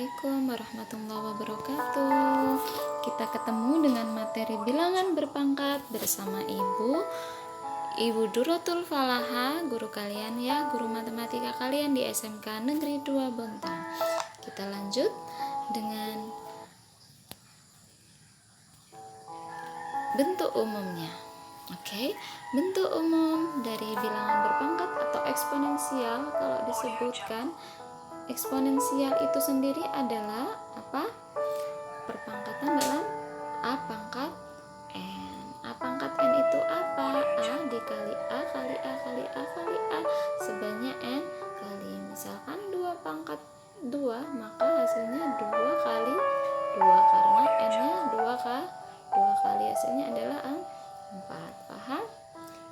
Assalamualaikum warahmatullahi wabarakatuh. Kita ketemu dengan materi bilangan berpangkat bersama Ibu Duratul Falaha, guru kalian ya, guru matematika kalian di SMK Negeri 2 Bontang. Kita lanjut dengan bentuk umumnya. Oke, bentuk umum dari bilangan berpangkat atau eksponensial, kalau disebutkan eksponensial itu sendiri adalah apa? Perpangkatan dalam A pangkat N. A pangkat N itu apa? A dikali A kali A kali A kali A sebanyak N kali. Misalkan 2 pangkat 2, maka hasilnya 2 kali 2 karena N-nya 2 kali hasilnya adalah 4. Paham?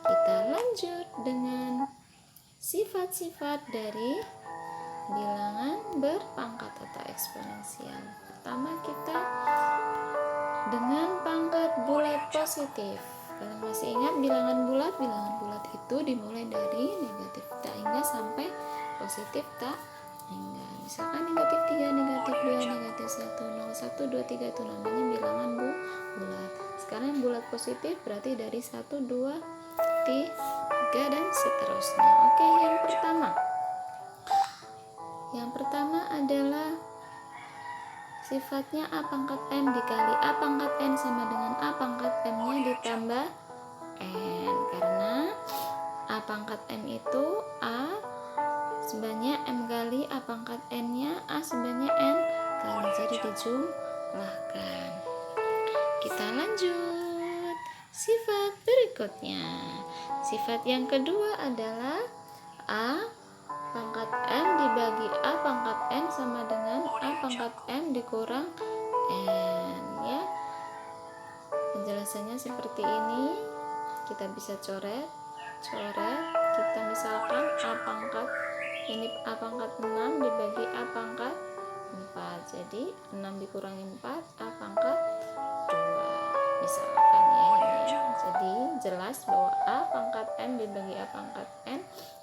Kita lanjut dengan sifat-sifat dari bilangan berpangkat atau eksponensial. Pertama kita dengan pangkat bulat positif. Kalian masih ingat bilangan bulat? Bilangan bulat itu dimulai dari negatif tak hingga sampai positif tak hingga. Misalkan negatif 3, negatif 2, negatif 1, 0, 1, 2, 3 itu namanya bilangan bulat. Sekarang yang bulat positif berarti dari 1, 2, 3 dan seterusnya. Oke, yang pertama adalah sifatnya A pangkat M dikali A pangkat N sama dengan A pangkat M-nya ditambah N. Karena A pangkat M itu A sebanyak M kali A pangkat N-nya A sebanyak N kali, jadi dijumlahkan. Kita lanjut sifat berikutnya. Sifat yang kedua adalah A pangkat M dibagi A pangkat N sama dengan A pangkat M dikurang N ya. Penjelasannya seperti ini. Kita bisa coret. Kita misalkan A pangkat ini A pangkat 6 dibagi A pangkat 4. Jadi 6 dikurangi 4 A pangkat 2. Misalkan ya ini. Jadi jelas bahwa A pangkat M dibagi A pangkat N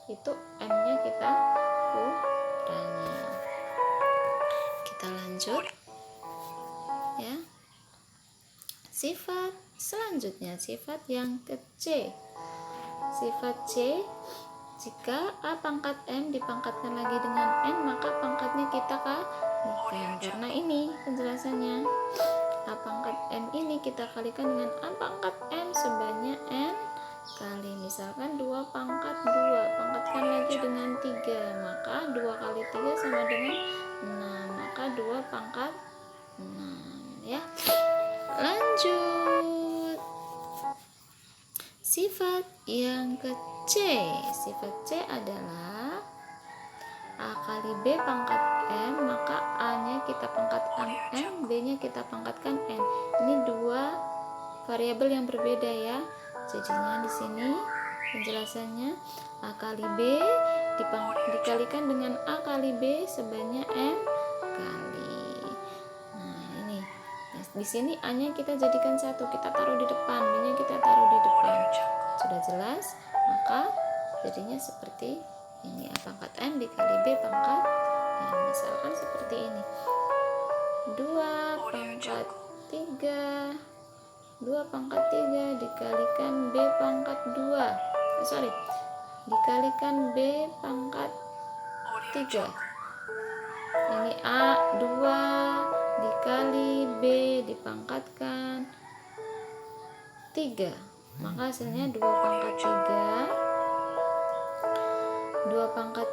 itu M-nya kita kurangi. Kita lanjut ya. Sifat selanjutnya, sifat yang ke C. Sifat C, jika A pangkat M dipangkatkan lagi dengan N, maka pangkatnya kita kalikan. Karena ini penjelasannya, A pangkat M ini kita kalikan dengan A pangkat M sebanyak N kali. Misalkan 2 pangkat 2 pangkatkan lagi dengan 3, maka 2 kali 3 sama dengan 6, maka 2 pangkat 6 ya. Lanjut sifat yang ke C. Sifat C adalah A kali B pangkat M, maka A nya kita pangkatkan M, B nya kita pangkatkan N. Ini dua variabel yang berbeda ya. Jadinya di sini penjelasannya A kali B dikalikan dengan A kali B sebanyak M kali. Nah, ini. Nah, di sini A-nya kita jadikan 1, kita taruh di depan, B-nya kita taruh di depan. Sudah jelas? Maka jadinya seperti ini, A pangkat M dikali B pangkat M. Misalkan seperti ini. 2 pangkat 3 dikalikan B pangkat 2 dikalikan B pangkat 3. Ini A 2 dikali B dipangkatkan 3, maka hasilnya 2 pangkat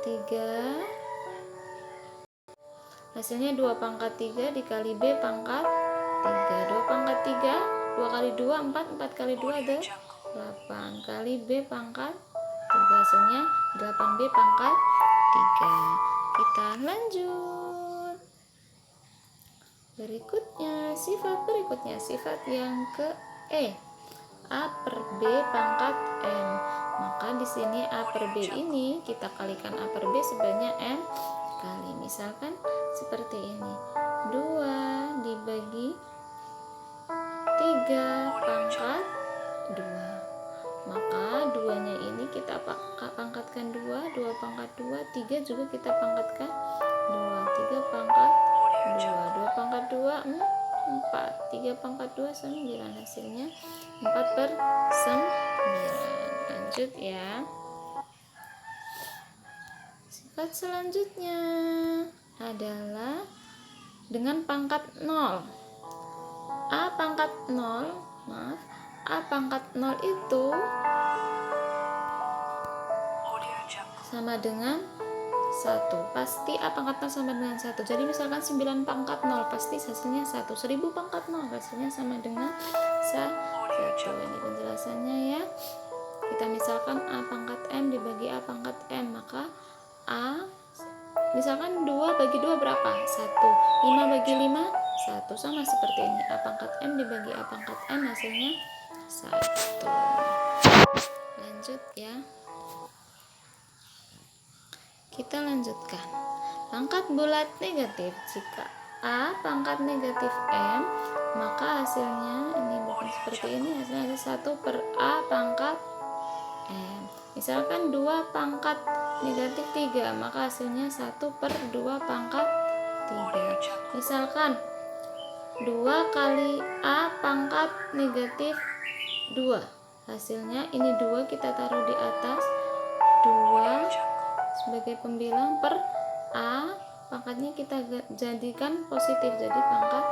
3 hasilnya 2 pangkat 3 dikali B pangkat 3. 2 pangkat 3 2 kali 2 4, 4 kali 2 ada 8 kali B pangkat 3, hasilnya 8B pangkat 3. Kita lanjut berikutnya sifat yang ke E. A per B pangkat M. Maka di sini A per B ini kita kalikan A per B sebanyak M kali. Misalkan seperti ini. 2 dibagi 3 pangkat 2, maka 2 nya ini kita pangkatkan 2 pangkat 2, 3 juga kita pangkatkan 2, 3 pangkat 2, pangkat 2 9. Hasilnya 4/9. Lanjut ya. Sifat selanjutnya adalah dengan pangkat 0. A pangkat 0 itu sama dengan 1. Pasti A pangkat 0 sama dengan 1. Jadi misalkan 9 pangkat 0 pasti hasilnya 1. 1000 pangkat 0 hasilnya sama dengan 1. Ini penjelasannya ya. Kita misalkan A pangkat M dibagi A pangkat M, maka A misalkan 2 bagi 2 berapa? 1. 5 bagi 5 1. Sama seperti ini. A pangkat M dibagi A pangkat M hasilnya 1. Lanjut ya. Kita lanjutkan. Pangkat bulat negatif. Jika A pangkat negatif M, maka hasilnya ini bukan seperti ini. Hasilnya ada 1/A pangkat M. Misalkan 2 pangkat negatif 3, maka hasilnya 1/2 pangkat 3. Misalkan 2 kali A pangkat negatif 2, hasilnya ini 2 kita taruh di atas, 2 sebagai pembilang per A pangkatnya kita jadikan positif, jadi pangkat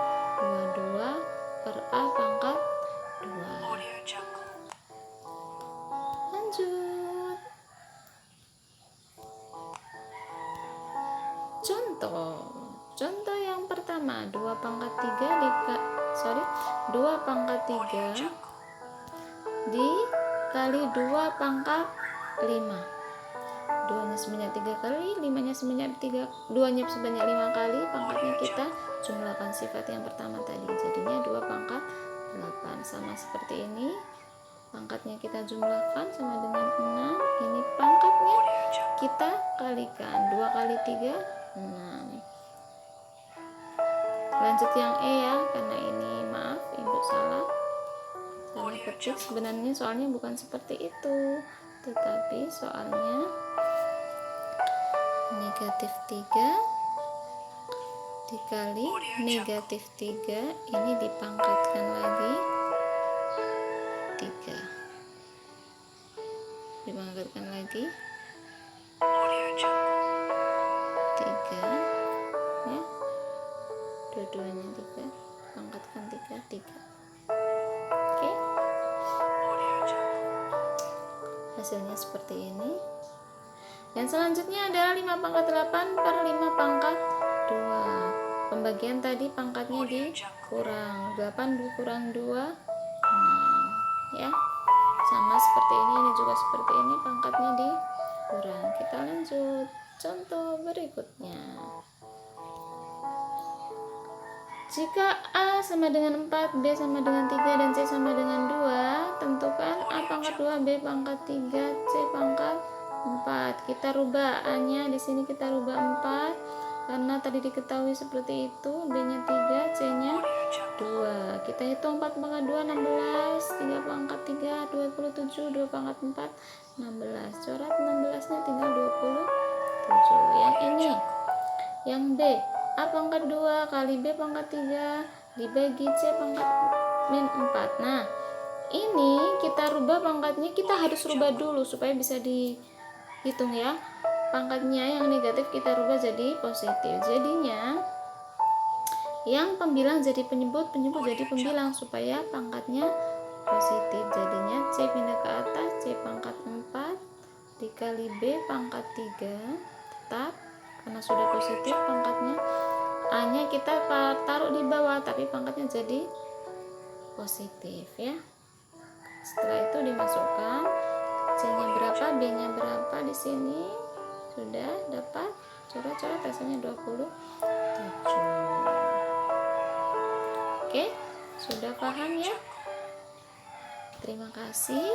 2/A pangkat 2. Lanjut. Contoh yang pertama, 2 pangkat 3 dikali 2 pangkat 5. 2-nya sebanyak 3 kali, 5-nya sebanyak 3, 2-nya sebanyak 5 kali, pangkatnya kita jumlahkan sifat yang pertama tadi, jadinya 2 pangkat 8. Sama seperti ini, pangkatnya kita jumlahkan sama dengan 6, ini pangkatnya kita kalikan, 2 kali 3 6. Lanjut yang E ya, karena ini maaf ibu salah ketik, sebenarnya soalnya bukan seperti itu, tetapi soalnya negatif 3 dikali negatif 3 ini dipangkatkan lagi 3, dipangkatkan lagi 3 ya, dua-duanya 3, pangkatkan 3. Oke, hasilnya seperti ini. Dan selanjutnya adalah 5 pangkat 8 per 5 pangkat 2. Pembagian tadi pangkatnya dikurang, 8 dikurang 2 6 ya. Sama seperti ini juga seperti ini, pangkatnya dikurang. Kita lanjut contoh berikutnya. Jika A sama dengan 4, B sama dengan 3, dan C sama dengan 2, tentukan A pangkat 2, B pangkat 3, C pangkat 4. Kita rubah A-nya, di sini kita rubah 4 karena tadi diketahui seperti itu. B-nya 3, C-nya 2. Kita hitung 4 pangkat 2 16, 3 pangkat 3 27, 2 pangkat 4 16. Coret 16-nya tinggal 27. Yang ini, yang B, A pangkat 2 kali B pangkat 3 dibagi C pangkat min 4. Nah, ini kita rubah pangkatnya, kita harus rubah dulu supaya bisa dihitung ya. Pangkatnya yang negatif kita rubah jadi positif. Jadinya yang pembilang jadi penyebut, penyebut jadi pembilang supaya pangkatnya positif. Jadinya C pindah ke atas, C pangkat 4 dikali B pangkat 3 tetap karena sudah positif pangkatnya. A-nya kita taruh di bawah tapi pangkatnya jadi positif ya. Setelah itu dimasukkan C-nya berapa, B-nya berapa di sini. Sudah dapat, coret-coret hasilnya 27. Oke, sudah paham ya? Terima kasih.